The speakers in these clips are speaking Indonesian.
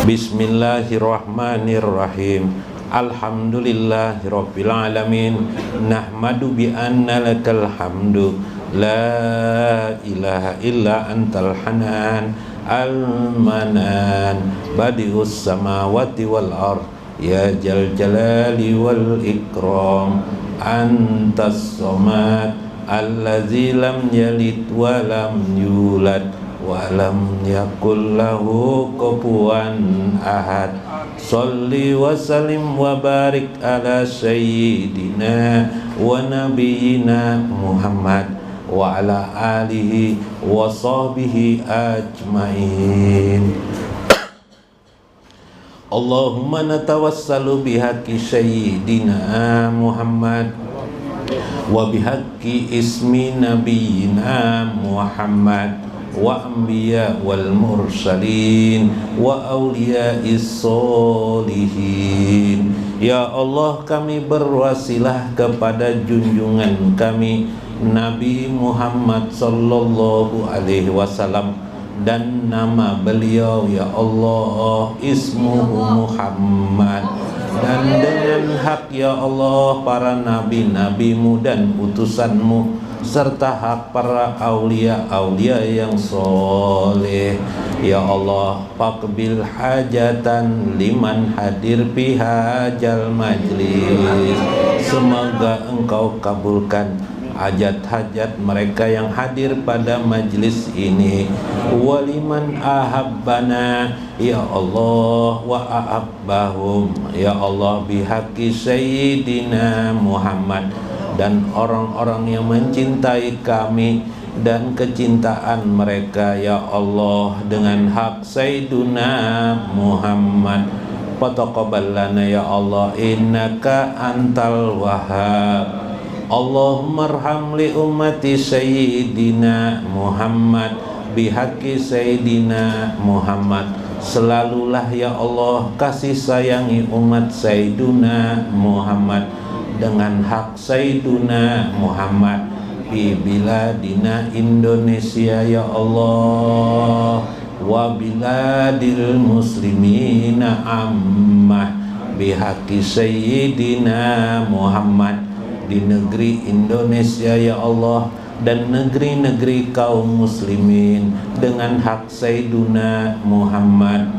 Bismillahirrahmanirrahim. Alhamdulillahirabbil alamin. Nahmadu bi anna lakal hamdu. La ilaha illa antal hanan al-manan. Badius samawati wal ard. Ya jal jalali wal ikram. Antas somad. Allazi lam yalid wa lam yulad walam yakul lahu kufuwan ahad. Sholli wa sallim wa barik ala sayyidina wa nabiyyina Muhammad wa ala alihi wa sahbihi ajmain. Allahumma natawassalu bihaqqi sayyidina Muhammad wa bihaqqi ismi nabiyyina Muhammad wa anbiya wal mursalin wa awliya'is solihin. Ya Allah, kami berwasilah kepada junjungan kami Nabi Muhammad sallallahu alaihi wasallam dan nama beliau, ya Allah, ismuhu Muhammad, dan dengan hak ya Allah para nabi-nabimu dan utusanmu serta hak para aulia-aulia yang soleh. Ya Allah, faqbil hajatan liman hadir fi hajal majlis. Semoga Engkau kabulkan hajat-hajat mereka yang hadir pada majlis ini. Waliman ahabbana, ya Allah, wa ahabbahum, ya Allah, bihaqqi sayyidina Muhammad, dan orang-orang yang mencintai kami dan kecintaan mereka, ya Allah, dengan hak Sayyiduna Muhammad. Fataqabbal lana ya Allah, innaka antal wahhab. Allahumma arham li ummati Sayyidina Muhammad bihaqqi Sayyidina Muhammad. Selalulah ya Allah kasih sayangi umat Sayyiduna Muhammad dengan hak Sayyiduna Muhammad fi biladina Indonesia, ya Allah, wa biladil muslimina ammah bihaqqi Sayyidina Muhammad, di negeri Indonesia ya Allah dan negeri-negeri kaum muslimin dengan hak Sayyiduna Muhammad.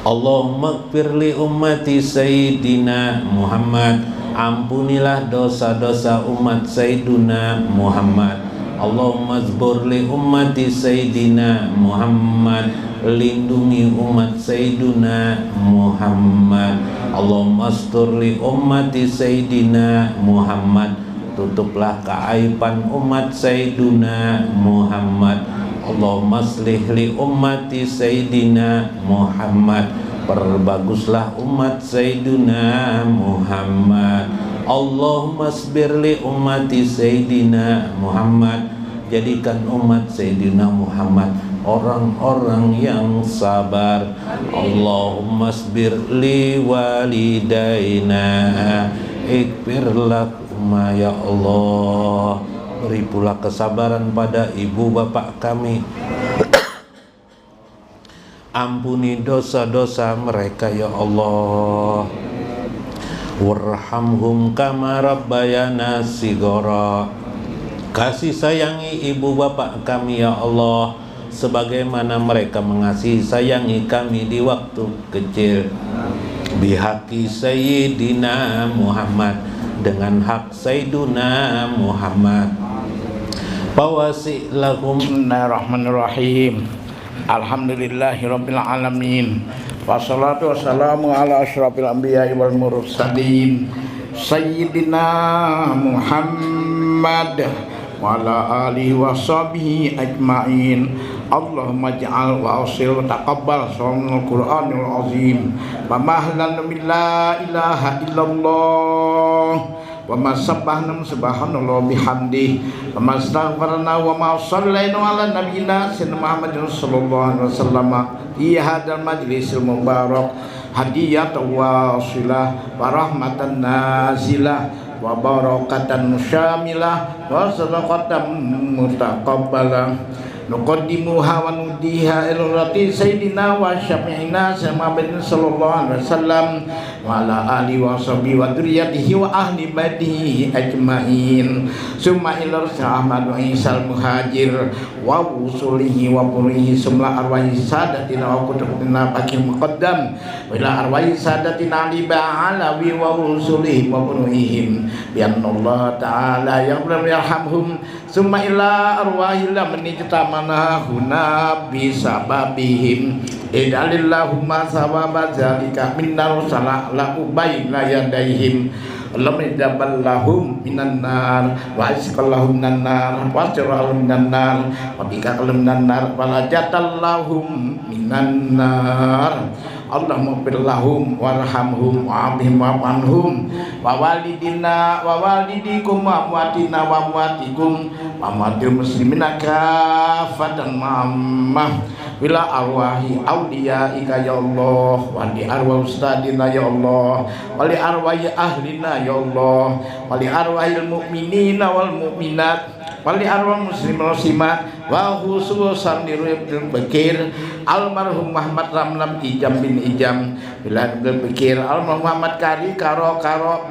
Allahumma ighfir li ummati Sayyidina Muhammad, ampunilah dosa-dosa umat Sayyiduna Muhammad. Allahumma zbur li ummati Sayyidina Muhammad, lindungi umat Sayyiduna Muhammad. Allahumma astur li ummati Sayyidina Muhammad, tutuplah keaiban umat Sayyiduna Muhammad. Allahumma aslih li ummati Sayyidina Muhammad, perbaguslah umat Sayyiduna Muhammad. Allahumma asbir li ummati Sayyidina Muhammad, jadikan umat Sayyidina Muhammad orang-orang yang sabar. Allahumma asbir li walidaina, ikfir lakuma, ya Allah, beri pula kesabaran pada ibu bapak kami. Ampuni dosa-dosa mereka ya Allah. Warhamhum kama rabbayana shighara. Kasih sayangi ibu bapak kami ya Allah sebagaimana mereka mengasihi sayangi kami di waktu kecil. Bihaqqi Sayyidina Muhammad, dengan hak Sayyiduna Muhammad. Fawasi lahum. Bismillahirrahmanirrahim. Alhamdulillahirabbil alamin. Wassalatu wassalamu ala asyrafil anbiya'i wal mursalin Sayyidina Muhammad wa ala alihi wa sahbihi ajmain. Allahumma ja'al wa awsil wa taqabbal sawmul Qur'anil azim. Wa mahlan min la ilaha illallah wa ma sabbahna subhanallah bihamdi wa ma astaghfarna wa ma sallaina ala nabiyyina sayyidina Muhammadin sallallahu alaihi wasallam fi hadzal majlisil mubarak hadiyatan wasilah wa rahmatan nazilah wa barakatan syamilah wa sadaqatan mutaqabbalah. nuqaddimuha wa nudiha ila rati sayyidina wa syafi'ina Muhammadin sallallahu alaihi wasallam wa ala alihi wa sahbihi wa dzurriyyatihi wa ahli baitihi ajmain summa ila Ahmad Isal Muhajir wa usulihi wa purihi sumla arwahi sadatina wa kutubatina pakil muqaddam wa ila arwahi sadatina Ali ba'alawi wa usulihi wa purihim bi Allah ta'ala yarhamhum summa ila arwahi lam nijtamana huna bisababihim idalillahumma sawaba zalika minna salallahu baina yadaihim Allahumma idaballahum minan nar wa asqallahum minan nar wa asrahum minan nar wa bikallahum minan nar wa lajatallahum minan nar Allahumma firlahum warhamhum wa'afihim wa'anhum wa walidina wa walidikum wa amwatina wa amwatikum wa amwatil muslimina kafatan ma'ammah bila arwahi awliyaika ya Allah wa li arwah ustadina ya Allah wa li arwahi ahlina ya Allah wa li arwahil mu'minina wal mu'minat wa li arwah muslimin muslimat wa khususan li ruhil bakir almarhum Muhammad Ramlam Ijam bin Ijam bila berpikir almarhum Muhammad Kari Karo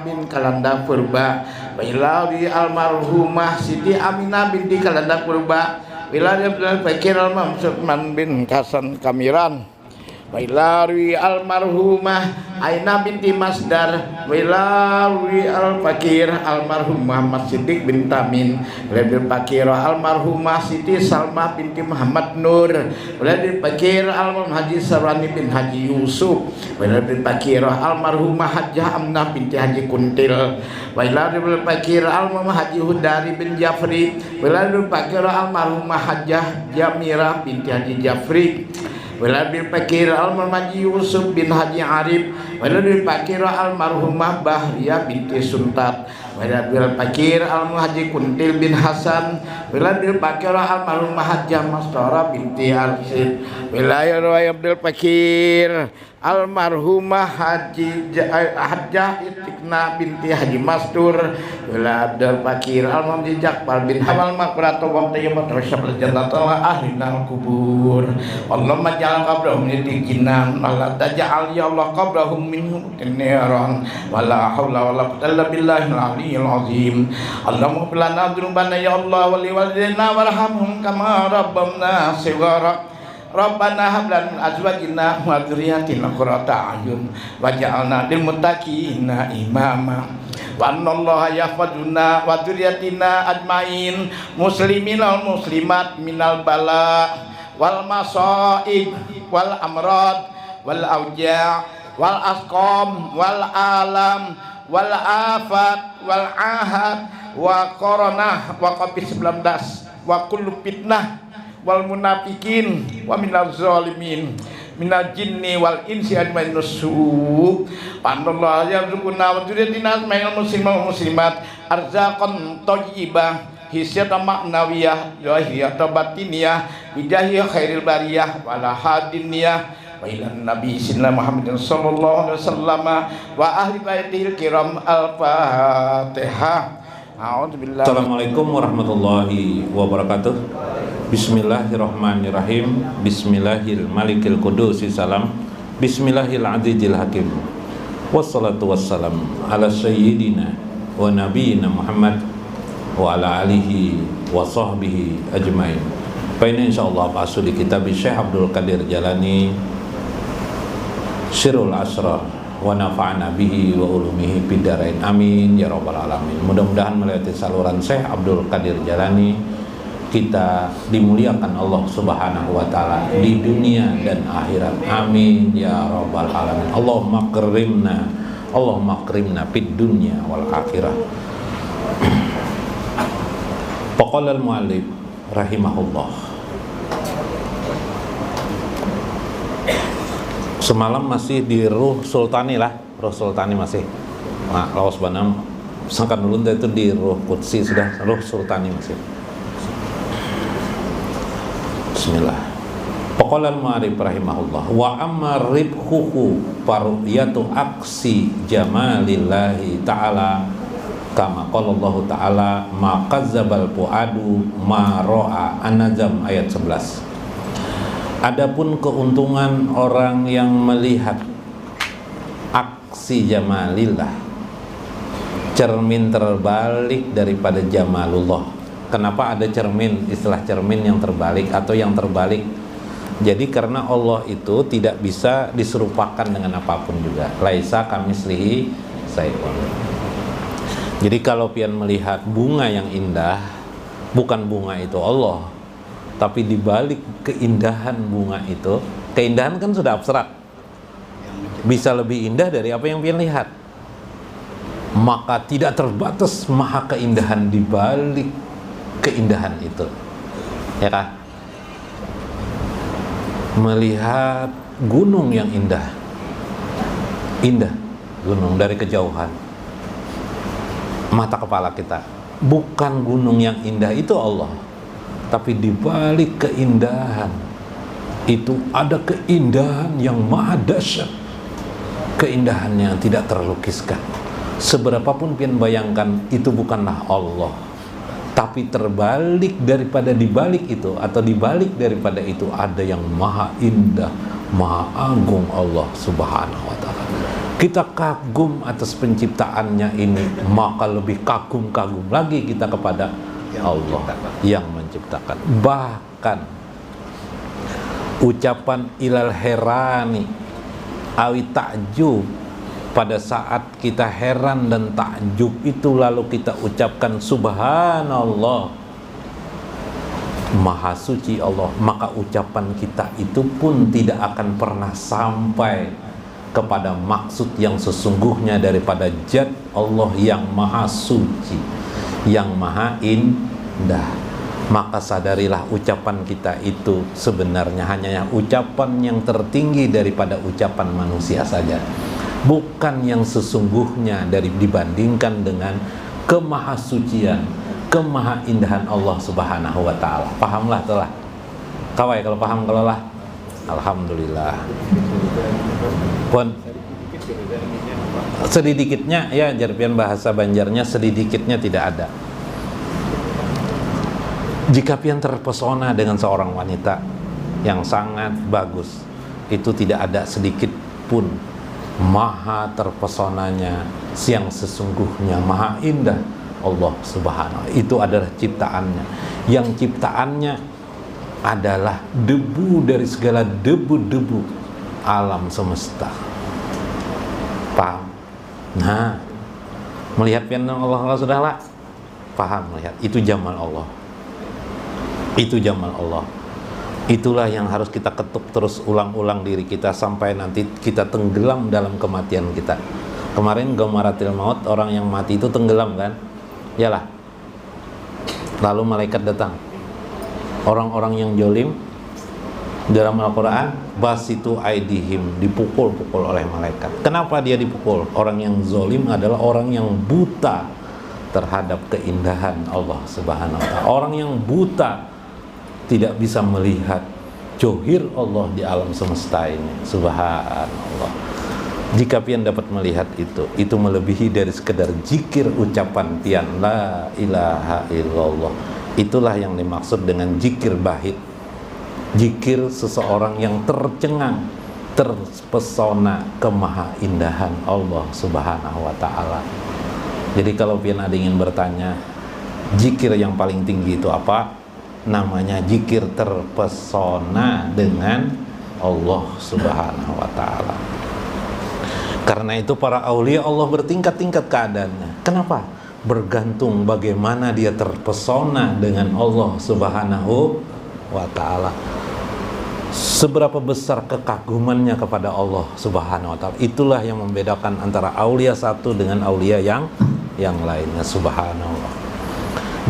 bin Kalanda Purba ilawi almarhumah Siti Aminah binti Kalanda Purba bila berpikir almarhum Sulman bin Hasan Kamiran Wilawi almarhumah Aina binti Masdar Wilawi al-Fakir almarhum Muhammad Siddiq bin Tamin Wilawi al-Fakir almarhumah Siti Salma binti Muhammad Nur Wilawi al-Fakir almarhum Haji Sarwani bin Haji Yusuf Wilawi al-Fakir almarhumah Hajjah Amnah binti Haji Kuntil Wilawi al-Fakir almarhum Haji Hudari bin Jafri Wilawi al-Fakir almarhumah Hajjah Jamirah binti Haji Jafri Wilabil Fakir almarhum Haji Yusuf bin Haji Arif Wilabil Fakir almarhumah Bahriyah binti Suntat Wilabil Fakir almarhum Haji Kuntil bin Hasan Wilabil Fakir almarhumah Hajjah Mastara binti Arsid Wilabil Fakir almarhumah Hajjah Itikna binti Haji Mastur Wilabil Fakir almarhum Jakpal bin Hamal Makrato waktu yang bersyabal jannatullah ahlina kubur Allahumma ja'al qabrahum lidikinan wala taj'al ya Allah qabrahum minhum niran wala haula wala quwwata illa billahil aliyyil azim Allahumma fil lana dzunubana ya Allah wa li walidina warhamhum kama rabbana shighara Rabbana hab lana min azwajina wa dzurriyyatina qurrata a'yun waj'alna lil muttaqina imama wa anallaha yahfazuna wa dzurriyyatina ajmain muslimin wal muslimat minal bala wal masaib wal amrad wal auja' wal asqam wal alam wal afat wal ahad wa koronah wa covid-19 wa kullu fitnah wal munafikin wa minal zalimin minal jinni wal insi ajmain nusu anallahu yarzuquna wa dzurriyyatina minal muslimin wal muslimat arzaqan thayyibah hisyatan ma'nawiyah zahiratan batiniyah bijahi khairil bariyah wala hadiniyah wa ilan nabi sayyidina Muhammadin sallallahu alaihi wasallam wa ahli baitihil kiram al-fatihah. Assalamualaikum warahmatullahi wabarakatuh. Bismillahirrahmanirrahim. Bismillahil malikil qudusi salam. Bismillahil azizil hakim. Wassalatu wassalam ala sayyidina wa nabiyina Muhammad wa ala alihi wa sahbihi ajmain. Baina insyaallah fasuli kitab Syekh Abdul Qadir Jalani Syirul Asrar wa nafa'ana bihi wa ulumihi bidarain amin ya rabbal alamin. Mudah-mudahan melalui saluran Syekh Abdul Qadir Jalani kita dimuliakan Allah Subhanahu wa taala di dunia dan akhirat. Amin ya rabbal alamin. Allahumma akrimna fid dunya wal akhirah. Faqala al-muallif rahimahullah. Semalam masih di Ruh Sultani lah, Ruh Sultani masih. Nah, lawas banam sangkan dulu itu di Ruh Qudsi sudah, Ruh Sultani masih. Bismillah. Faqala al-mu'arrif rahimahullah wa amma ribhuhu faruyatu aksi jamalillahi ta'ala Kama qala Allah Ta'ala ma qazzabal fuadu ma ra'a. An-Najm ayat 11. Adapun keuntungan orang yang melihat aksi jamalillah, cermin terbalik daripada jamalullah. Kenapa ada cermin, istilah cermin yang terbalik atau yang terbalik? Jadi karena Allah itu tidak bisa diserupakan dengan apapun juga. Laisa kamitslihi syai'un. Jadi kalau pian melihat bunga yang indah, bukan bunga itu Allah, tapi dibalik keindahan bunga itu, keindahan kan sudah abstrak, bisa lebih indah dari apa yang pian lihat. Maka tidak terbatas maha keindahan dibalik keindahan itu, ya kan? Melihat gunung yang indah, indah gunung dari kejauhan, mata kepala kita, bukan gunung yang indah itu Allah, tapi di balik keindahan itu ada keindahan yang maha dahsyat, keindahan yang tidak terlukiskan. Seberapapun pian bayangkan itu bukanlah Allah, tapi terbalik daripada dibalik itu atau dibalik daripada itu ada yang maha indah, maha agung Allah Subhanahu wa Ta'ala. Kita kagum atas penciptaannya ini, maka lebih kagum-kagum lagi kita kepada Allah yang menciptakan. Bahkan ucapan ilal herani awi takjub, pada saat kita heran dan takjub itu lalu kita ucapkan subhanallah, maha suci Allah, maka ucapan kita itu pun tidak akan pernah sampai kepada maksud yang sesungguhnya daripada zat Allah yang maha suci, yang maha indah. Maka sadarilah ucapan kita itu sebenarnya hanya ucapan yang tertinggi daripada ucapan manusia saja, bukan yang sesungguhnya dibandingkan dengan kemahasucian, kemahaindahan Allah Subhanahu wa Ta'ala. Pahamlah telah kawai, kalau paham kalau lah alhamdulillah. Pun sedikitnya ya, jarpian bahasa Banjarnya sedikitnya tidak ada. Jika pian terpesona dengan seorang wanita yang sangat bagus, itu tidak ada sedikit pun maha terpesonanya yang sesungguhnya maha indah Allah Subhanahu. Itu adalah ciptaannya, yang ciptaannya adalah debu dari segala debu-debu alam semesta. Paham? Nah, melihat pian Allah sudahlah paham, melihat itu jamal Allah, itu jamal Allah. Itulah yang harus kita ketuk terus ulang-ulang diri kita sampai nanti kita tenggelam dalam kematian kita. Kemarin gamaratil maut, orang yang mati itu tenggelam kan? Yalah. Lalu malaikat datang. Orang-orang yang jolim dalam Al-Quran, basitu aidihim, dipukul-pukul oleh malaikat. Kenapa dia dipukul? Orang yang zolim adalah orang yang buta terhadap keindahan Allah Subhanahu wa Ta'ala. Orang yang buta tidak bisa melihat johir Allah di alam semesta ini. Subhanallah. Jika pian dapat melihat itu melebihi dari sekedar zikir ucapan pian la ilaha illallah. Itulah yang dimaksud dengan zikir bahid. Zikir seseorang yang tercengang, terpesona kemahaindahan Allah Subhanahu wa Ta'ala. Jadi kalau pian ada ingin bertanya, zikir yang paling tinggi itu apa? Namanya zikir terpesona dengan Allah Subhanahu wa Ta'ala. Karena itu para aulia Allah bertingkat-tingkat keadaannya. Kenapa? Bergantung bagaimana dia terpesona dengan Allah Subhanahu wa Ta'ala. Seberapa besar kekagumannya kepada Allah Subhanahu wa Ta'ala. Itulah yang membedakan antara aulia satu dengan aulia yang lainnya. Subhanallah.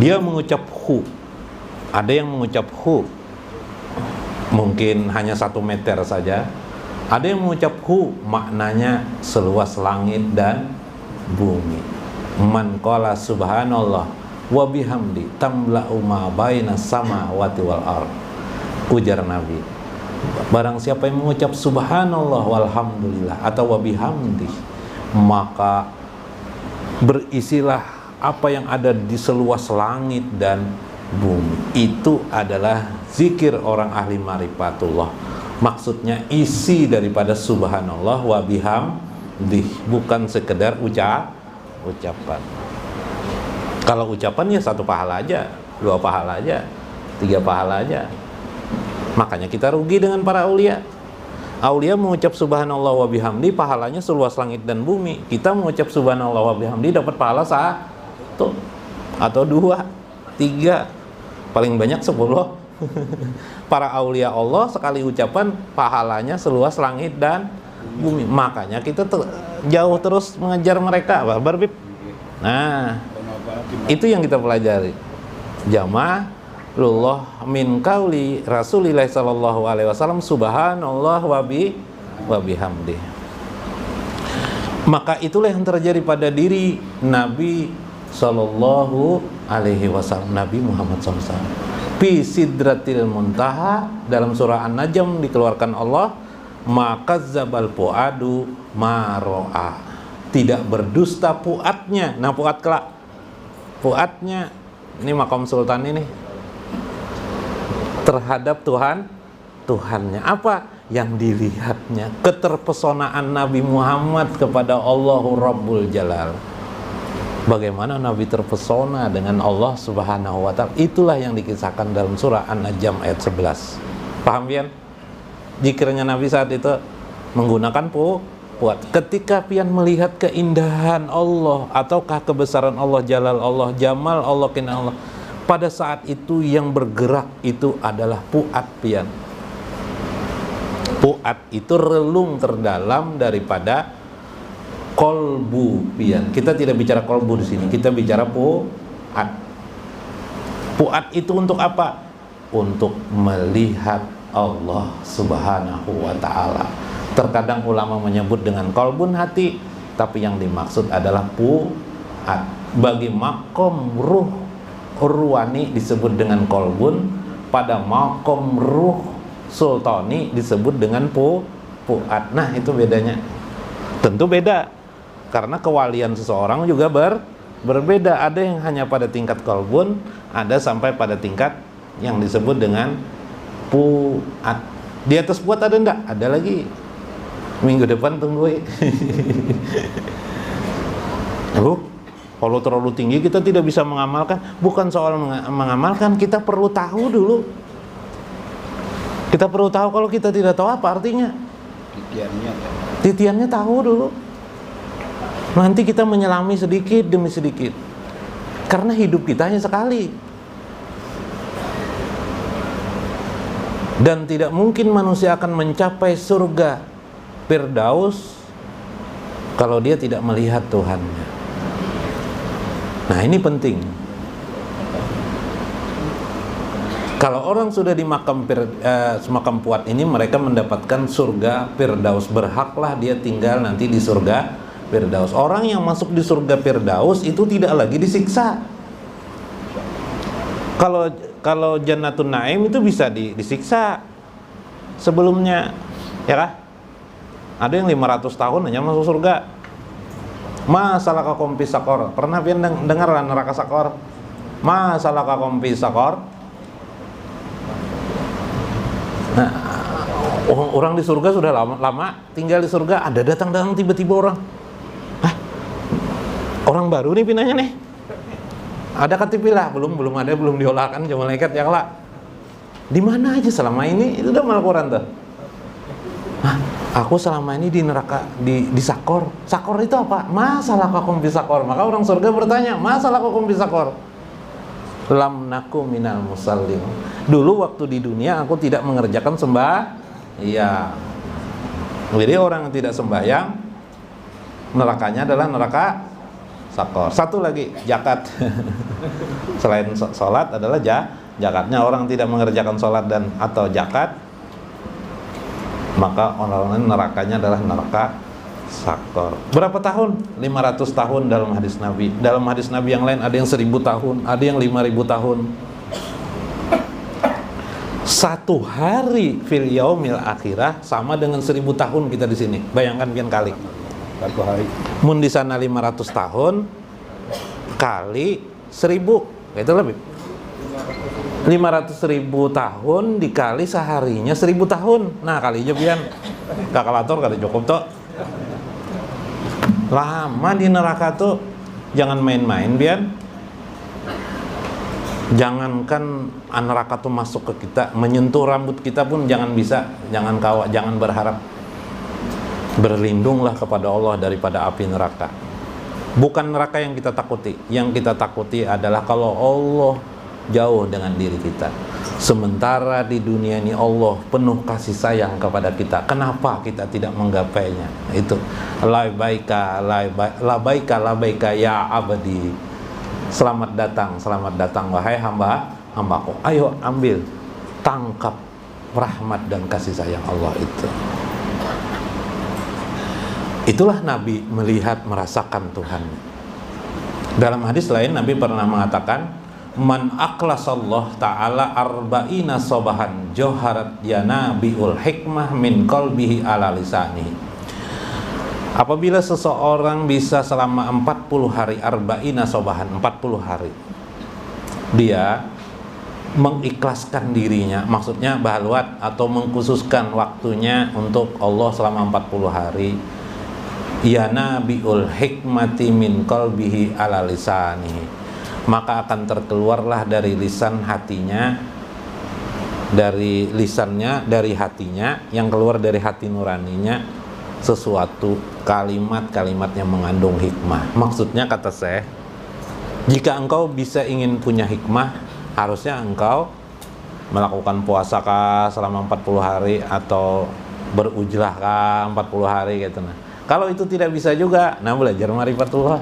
Dia mengucap hu. Ada yang mengucap hu mungkin hanya 1 meter saja. Ada yang mengucap hu maknanya seluas langit dan bumi. Man qala subhanallah wa bihamdi tamla'u ma baina samawati wal ard. Ujar Nabi, barang siapa yang mengucap subhanallah walhamdulillah atau wa bihamdi, maka berisilah apa yang ada di seluas langit dan bumi. Itu adalah zikir orang ahli ma'rifatullah. Maksudnya isi daripada subhanallah wa bihamdih, bukan sekedar ucapan. Kalau ucapan ya 1 pahala aja, 2 pahala aja, 3 pahala aja. Makanya kita rugi dengan para aulia. Aulia mengucap subhanallah wa bihamdi, pahalanya seluas langit dan bumi. Kita mengucap subhanallah wa bihamdi dapat pahala 1 atau 2, 3, paling banyak 10. Para aulia Allah sekali ucapan pahalanya seluas langit dan bumi. Makanya kita jauh terus mengejar mereka, Barbib. Nah, itu yang kita pelajari. Jama'ullah min qauli Rasulillah sallallahu alaihi wasallam subhanallah wa bihamdih. Maka itulah yang terjadi pada diri Nabi sallallahu alaihi wasallam, Nabi Muhammad SAW. Fi sidratil muntaha, dalam surah An-Najm dikeluarkan Allah, maka zabal puadu maro'a, tidak berdusta puatnya. Nah, puat kelak, puatnya ini makom sultan ini terhadap Tuhannya. Apa yang dilihatnya? Keterpesonaan Nabi Muhammad kepada Allahu Rabbul Jalal. Bagaimana Nabi terpesona dengan Allah Subhanahu wa ta'ala. Itulah yang dikisahkan dalam surah An-Najm ayat 11. Paham pian? Zikirnya Nabi saat itu menggunakan puat. Ketika pian melihat keindahan Allah ataukah kebesaran Allah, jalal Allah, jamal Allah, kina Allah, pada saat itu yang bergerak itu adalah puat pian. Puat itu relung terdalam daripada kolbu pian. Kita tidak bicara kolbu di sini, kita bicara puat. Puat itu untuk apa? Untuk melihat Allah Subhanahu wa ta'ala. Terkadang ulama menyebut dengan kolbun, hati, tapi yang dimaksud adalah puat. Bagi makom ruh urwani disebut dengan kolbun, pada makom ruh sultani disebut dengan puat. Nah, itu bedanya. Tentu beda, karena kewalian seseorang juga berbeda. Ada yang hanya pada tingkat kolbun, ada sampai pada tingkat yang disebut dengan puat. Di atas puat ada enggak? Ada lagi. Minggu depan tunggu. Kalau terlalu tinggi kita tidak bisa mengamalkan. Bukan soal mengamalkan, kita perlu tahu dulu. Kita perlu tahu. Kalau kita tidak tahu apa artinya, titiannya tahu dulu. Nanti kita menyelami sedikit demi sedikit, karena hidup kita hanya sekali. Dan tidak mungkin manusia akan mencapai surga Firdaus kalau dia tidak melihat Tuhannya. Nah, ini penting. Kalau orang sudah di makam puat ini, mereka mendapatkan surga Firdaus. Berhaklah dia tinggal nanti di surga Firdaus. Orang yang masuk di surga Firdaus itu tidak lagi disiksa. Kalau Jannatun Naim itu bisa disiksa sebelumnya, ya kah? Ada yang 500 tahun hanya masuk surga. Masalakakum fis saqar. Pernah pian dengar neraka sakor? Masalakakum fis saqar. Nah, orang di surga sudah lama tinggal di surga, ada datang tiba-tiba orang. Orang baru nih pinanya nih. Ada katipilah, belum ada, belum diolahkan sama malaikat ya kelak. Di mana aja selama ini? Itu udah Al-Qur'an tuh. Aku selama ini di neraka, di sakor. Sakor itu apa? Masalakakum fis sakor. Maka orang surga bertanya, masalakakum fis sakor? Lam naku minal musallin. Dulu waktu di dunia aku tidak mengerjakan sembahyang. Jadi orang yang tidak sembahyang, nerakanya adalah neraka sakor. Satu lagi, zakat. Selain sholat adalah zakatnya. Orang tidak mengerjakan sholat dan atau zakat, maka orang nerakanya adalah neraka sakor. Berapa tahun? 500 tahun dalam hadis Nabi. Dalam hadis Nabi yang lain ada yang 1000 tahun, ada yang 5000 tahun. Satu hari fil yaumil akhirah sama dengan 1000 tahun kita di sini. Bayangkan pian kali. Satu hari. Mun di sana 500 tahun, kali 1000, itu lebih 500.000 tahun dikali seharinya 1000 tahun. Nah kali aja pian kalkulator kata cukup tuh. Lama di neraka tuh, jangan main-main pian. Jangankan neraka tuh masuk ke kita, menyentuh rambut kita pun jangan bisa, jangan kawak, jangan berharap. Berlindunglah kepada Allah daripada api neraka. Bukan neraka yang kita takuti, yang kita takuti adalah kalau Allah jauh dengan diri kita. Sementara di dunia ini Allah penuh kasih sayang kepada kita. Kenapa kita tidak menggapainya? Itu labaika labaika ya abadi. Selamat datang wahai hambaku. Ayo ambil, tangkap rahmat dan kasih sayang Allah itu. Itulah Nabi melihat, merasakan Tuhan. Dalam hadis lain Nabi pernah mengatakan, man aklasallah ta'ala arba'ina sobahan joharat yanabiul hikmah min qalbihi ala lisanihi. Apabila seseorang bisa selama 40 hari, arba'ina sobahan, 40 hari, dia mengikhlaskan dirinya, maksudnya bahalwat atau mengkhususkan waktunya untuk Allah selama 40 hari, yanabiul hikmati min qalbihi ala lisanihi, maka akan terkeluarlah dari lisan hatinya, dari lisannya, dari hatinya, yang keluar dari hati nuraninya sesuatu kalimat-kalimat yang mengandung hikmah. Maksudnya kata saya, jika engkau bisa ingin punya hikmah, harusnya engkau melakukan puasa kah selama 40 hari atau berujlah kah 40 hari gitu. Nah, kalau itu tidak bisa juga, nah belajar ma'rifatullah.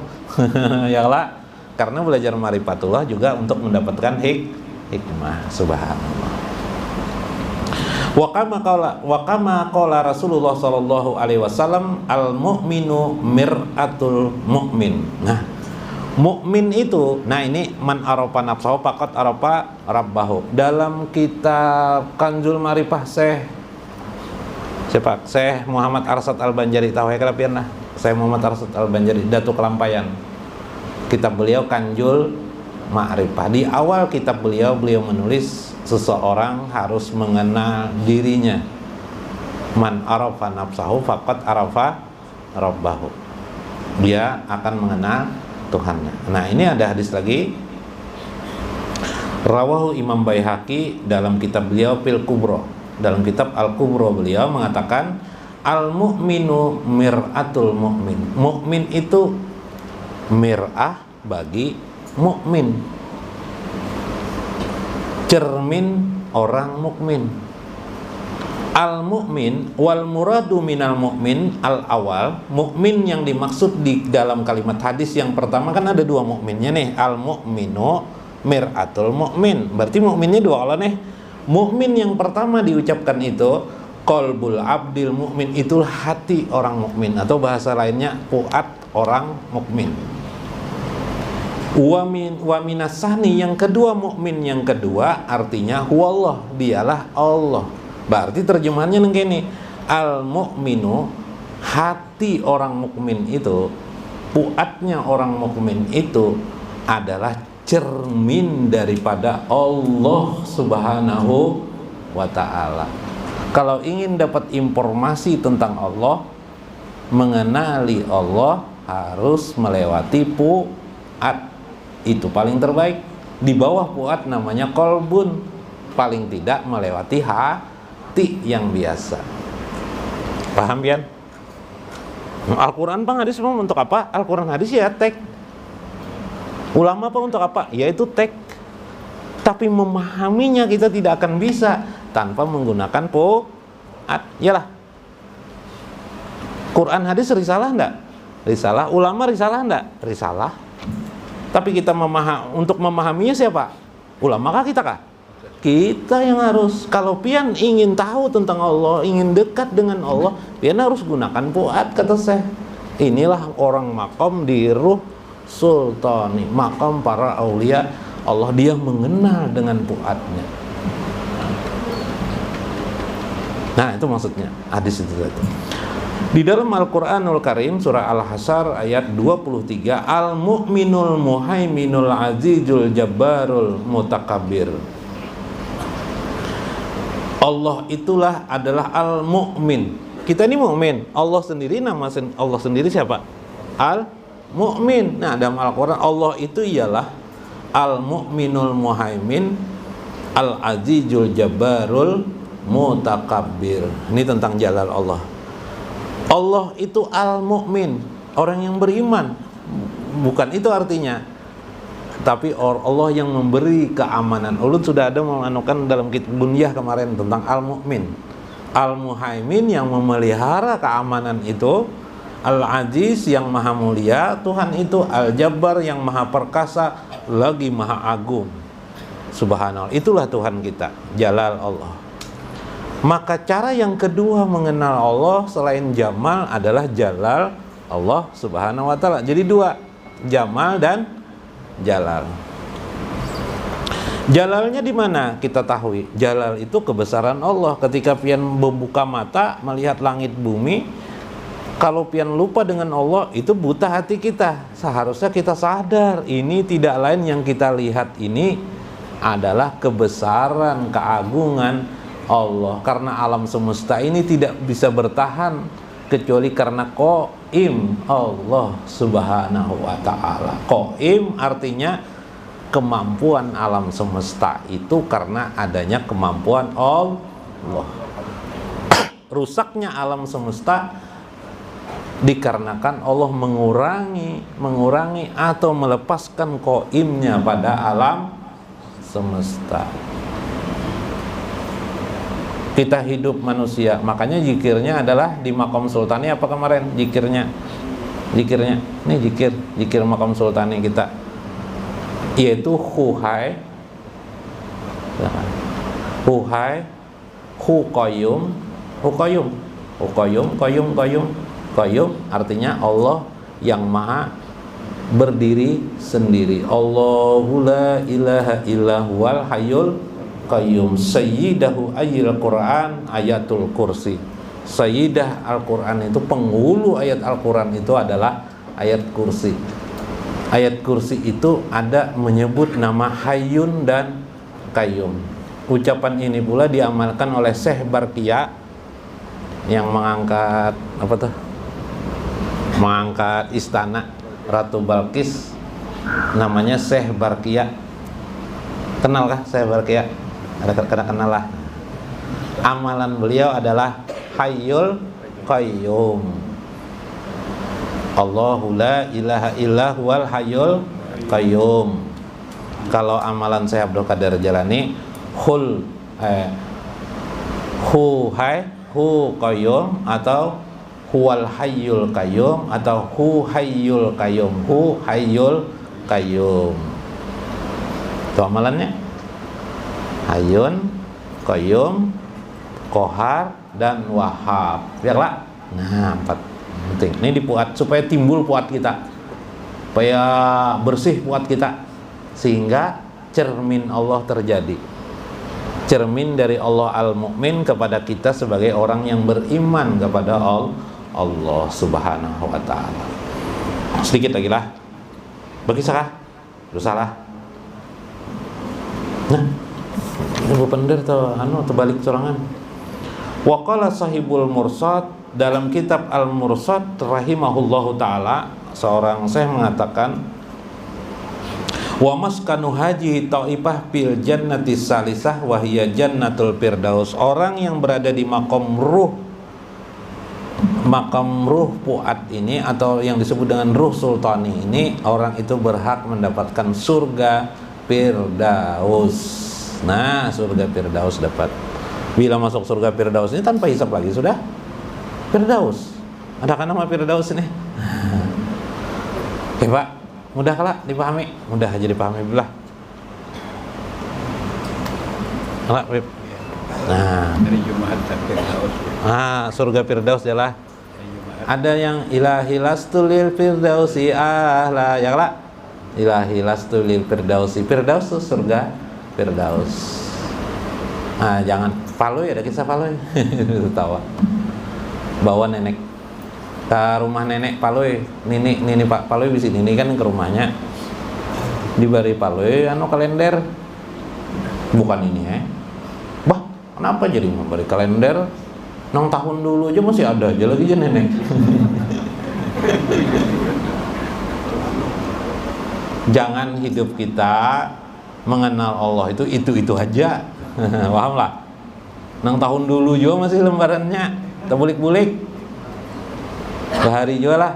Ya lah, karena belajar ma'rifatullah juga untuk mendapatkan hikmah. Subhanallah. Wa kama qala Rasulullah sallallahu alaihi wasallam, al mu'minu mir'atul mu'min. Nah, mukmin itu, nah ini man arafa nafsahu faqad arafa rabbahu. Dalam kitab Kanzul Ma'rifah Syekh Muhammad Arsad Al-Banjari, tahu ya kalapian lah. Syekh Muhammad Arsad Al-Banjari, Datuk Kelampayan. Kitab beliau Kanzul Ma'rifah. Di awal kitab beliau menulis seseorang harus mengenal dirinya. Man arafa nafsahu faqad arafa rabbahu. Dia akan mengenal Tuhannya. Nah, ini ada hadis lagi. Rawahu Imam Baihaqi dalam kitab beliau Fil Kubra. Dalam kitab Al-Kubra beliau mengatakan, al-mu'minu mir'atul mu'min. Mukmin itu mir'ah bagi mukmin, cermin orang mukmin. Al-mu'min wal muradu minal mu'min al-awal. Mukmin yang dimaksud di dalam kalimat hadis yang pertama kan ada dua mukminnya nih. Al-mu'minu mir'atul mu'min. Berarti mukminnya dua kalau nih. Mukmin yang pertama diucapkan itu qalbul abdil mu'min, itu hati orang mukmin, atau bahasa lainnya fuad orang mukmin. Wa minasani, yang kedua mukmin yang kedua artinya huwallah, dialah Allah. Berarti terjemahannya begini, al mu'minu, hati orang mukmin itu, fuadnya orang mukmin itu adalah cermin daripada Allah Subhanahu wa ta'ala. Kalau ingin dapat informasi tentang Allah, mengenali Allah, harus melewati fuad. Itu paling terbaik. Di bawah fuad namanya kolbun, paling tidak melewati hati yang biasa. Paham ya? Al-Quran bang hadis untuk apa? Al-Quran hadis ya teks. Ulama apa untuk apa? Yaitu teks. Tapi memahaminya kita tidak akan bisa tanpa menggunakan fuad. Yalah. Quran hadis risalah enggak? Risalah. Ulama risalah enggak? Risalah. Tapi kita untuk memahaminya siapa? Ulama kah kita kah? Kita yang harus. Kalau pian ingin tahu tentang Allah, ingin dekat dengan Allah, pian harus gunakan fuad, kata saya. Inilah orang makom di ruh sultani, makam para aulia Allah, dia mengenal dengan fuadnya. Nah, itu maksudnya hadis itu. Di dalam Al-Qur'anul Karim surah Al-Hasyr ayat 23, Al-Mu'minul Muhaiminul Azizul Jabbarul Mutakabbir. Allah itulah adalah Al-Mu'min. Kita ini mukmin. Allah sendiri, nama Allah sendiri siapa? Al-Mu'min. Nah, dalam Al-Qur'an Allah itu ialah Al-Mu'minul Muhaimin Al-Azizul Jabbarul Mutakabbir. Ini tentang jalal Allah. Allah itu Al-Mu'min, orang yang beriman. Bukan itu artinya. Tapi Allah yang memberi keamanan. Ulun sudah ada menganukan dalam kitab Bunyah kemarin tentang Al-Mu'min. Al-Muhaimin yang memelihara keamanan itu. Al-Aziz yang maha mulia. Tuhan itu Al-Jabbar yang maha perkasa, lagi maha agung. Subhanallah. Itulah Tuhan kita, jalal Allah. Maka cara yang kedua mengenal Allah selain Jamal adalah Jalal Allah Subhanahu wa ta'ala. Jadi dua, Jamal dan Jalal. Jalalnya di mana? Kita tahu, Jalal itu kebesaran Allah. Ketika pian membuka mata melihat langit bumi, kalau pian lupa dengan Allah, itu buta hati kita. Seharusnya kita sadar, ini tidak lain yang kita lihat ini adalah kebesaran, keagungan Allah. Karena alam semesta ini tidak bisa bertahan kecuali karena Qaim Allah Subhanahu wa ta'ala. Qaim artinya kemampuan alam semesta itu karena adanya kemampuan Allah. Rusaknya alam semesta dikarenakan Allah mengurangi atau melepaskan Qaimnya pada alam semesta. Kita hidup manusia, makanya zikirnya adalah di Maqam Sultani. Apa kemarin zikirnya? Ini zikir Maqam Sultani kita, yaitu huhai, qayyum artinya Allah yang maha berdiri sendiri. Allahu la ilaha illa huwal hayyul qayyum. Sayyidahu ayil Quran ayatul kursi. Sayyidah Al-Quran itu, penghulu ayat Al-Quran itu adalah ayat kursi. Ayat kursi itu ada menyebut nama Hayyun dan Qayyum. Ucapan ini pula diamalkan oleh Syekh Barqiyah yang mengangkat mengangkat istana Ratu Balqis, namanya Syekh Barqiyah. Kenalkah Syekh Barqiyah? Ada kenal lah. Amalan beliau adalah Hayyul Qayyum. Allahu la ilaha illa huwal hayyul qayyum. Kalau amalan Syekh Abdul Qadir Jalani, hu qayyum atau huwal hayyul qayyum atau hu hayyul qayyum. Itu amalannya. Hayyun, Qayyum, Qahar, dan Wahhab. Biarlah. Nah, 4 penting. Ini dibuat supaya timbul puat kita, supaya bersih puat kita, sehingga cermin Allah terjadi. Cermin dari Allah Al-Mu'min kepada kita sebagai orang yang beriman kepada Allah Subhanahu wa ta'ala. Sedikit lagi lah. Begisakah? Dosalah. Nah, ibu pendir terbalik sorangan. Wa qala sahibul mursad, dalam kitab Al-Mursad rahimahullahu taala, seorang syekh mengatakan, wa maskanu haji taifah fil jannati salisah wa hiya jannatul firdaus. Orang yang berada di makam ruh puat ini, atau yang disebut dengan ruh sultani ini, orang itu berhak mendapatkan surga firdaus. Nah, surga firdaus dapat. Bila masuk surga firdaus ini tanpa hisab lagi, sudah firdaus. Ada kan nama firdaus ini? Oke Pak, mudah lah dipahami, mudah aja dipahami belah. Nah, dari Jumat firdaus. Surga firdaus adalah ada yang ilahi lastulil firdausi ahla, ya lah. Ilahi lastulil firdausi. Firdaus itu surga firdaus. Jangan Paloy, ada kisah Paloy. Tawa bawa nenek ke rumah nenek Paloy, nini Pak Paloy bisi nini kan ke rumahnya diberi Paloy anu kalender, bukan ini bah kenapa jadi memberi kalender nang tahun dulu aja masih ada aja lagi aja nenek. Jangan hidup kita mengenal Allah itu aja. Paham lah? Nang tahun dulu juga masih lembarannya terbulik-bulik. Sehari juga lah.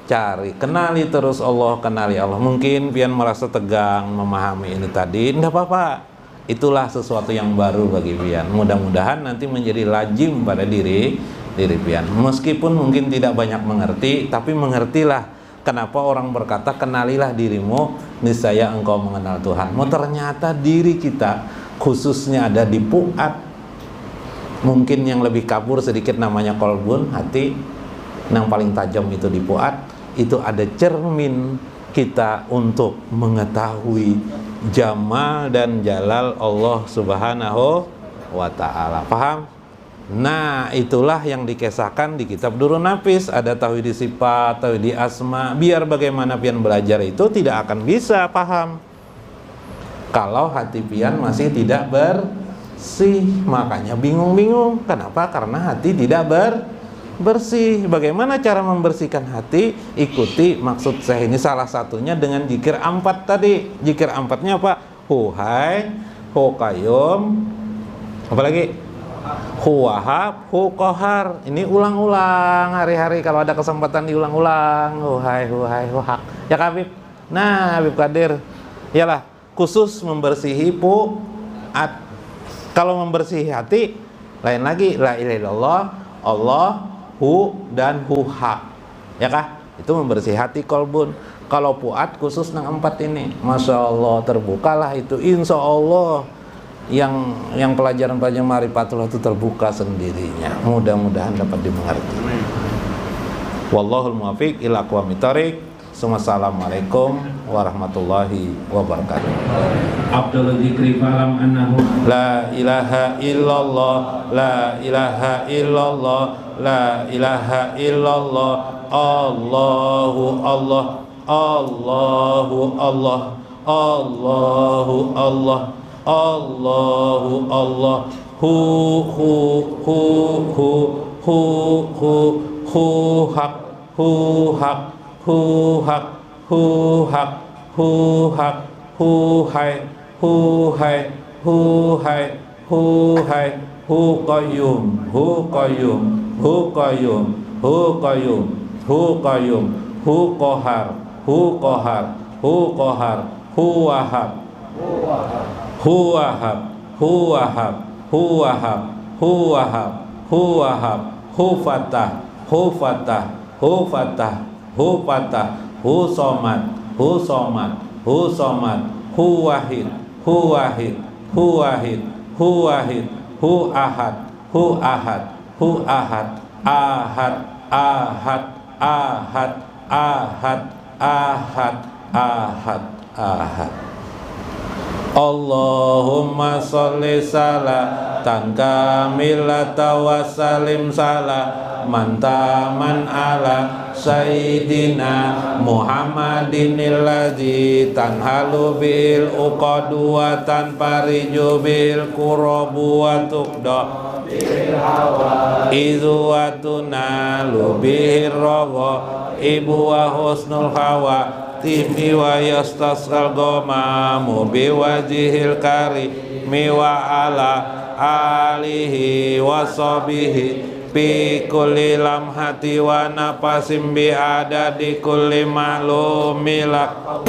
Cari, kenali terus Allah, kenali Allah. Mungkin pian merasa tegang memahami ini tadi, enggak apa-apa. Itulah sesuatu yang baru bagi pian. Mudah-mudahan nanti menjadi lazim pada diri pian. Meskipun mungkin tidak banyak mengerti, tapi mengertilah. Kenapa orang berkata kenalilah dirimu, niscaya engkau mengenal Tuhanmu. Ternyata diri kita khususnya ada di fuad. Mungkin yang lebih kabur sedikit namanya kolbun, hati. Yang paling tajam itu di fuad. Itu ada cermin kita untuk mengetahui jamal dan jalal Allah Subhanahu wa ta'ala. Paham? Nah, itulah yang dikisahkan di kitab Durrun Nafis. Ada tauhid sifat, tauhid asma. Biar bagaimana pian belajar itu tidak akan bisa paham kalau hati pian masih tidak bersih. Makanya bingung-bingung. Kenapa? Karena hati tidak bersih. Bagaimana cara membersihkan hati? Ikuti maksud saya ini, salah satunya dengan zikir 4 tadi. Zikir 4-nya apa? Huhai, hu qayyum, apa lagi? Hu wahab, hu qahar. Ini ulang-ulang hari-hari, kalau ada kesempatan diulang-ulang. Huhai, hu hak. Ya Habib. Nah, Habib Qadir. Iyalah, khusus membersihi fuad. Kalau membersihi hati, lain lagi, la ilaha illallah, Allah, hu dan hu hak. Ya kah? Itu membersihi hati kolbun. Kalau fuad khusus nang 4 ini, Masya Allah, terbukalah itu. Insya Allah yang pelajaran-pelajaran Ma'rifatullah itu terbuka sendirinya. Mudah-mudahan dapat dimengerti. Wallahul muwaffiq ila aqwamit thoriq. Assalamualaikum warahmatullahi wabarakatuh. Abdul dzikri falam annahu la ilaha illallah, la ilaha illallah, la ilaha illallah. Allahu Allah, Allahu Allah, Allahu Allah, Allahu Allah. Hu hak, hu hak, hu hak, hu hak, hu hak, hu hai, hu hai, hu hai, hu hai, hu qayyum, hu qayyum, hu qayyum, hu qayyum, hu qayyum, hu qahar, hu qahar, hu qahar, hu wahab, hu wahab, hu wahab, hu wahab, hu wahab, hu wahab, hu fatah, hu fatah, hu fatah, hu fatah, hu somad, hu somad, hu somad, hu wahid, hu wahid, hu wahid, hu wahid, hu ahad, hu ahad, hu ahad, ahad, ahad, ahad, ahad, ahad, ahad, ahad. Allahumma sholli salatan kamilatan wa salim mantaman ala sayyidina Muhammadin alladzi tanhalu bil uqadu wa tanfariju bil qurabu wa tuqda bil hawa idzu wa tunalu bihir rawa ibu wa husnul hawa tibi wa yastasqal gomamu biwajihil karimi wa ala alihi wa sahbihi bi kulli lamhati wa nafasim bi adadi kulli ma'lumilak.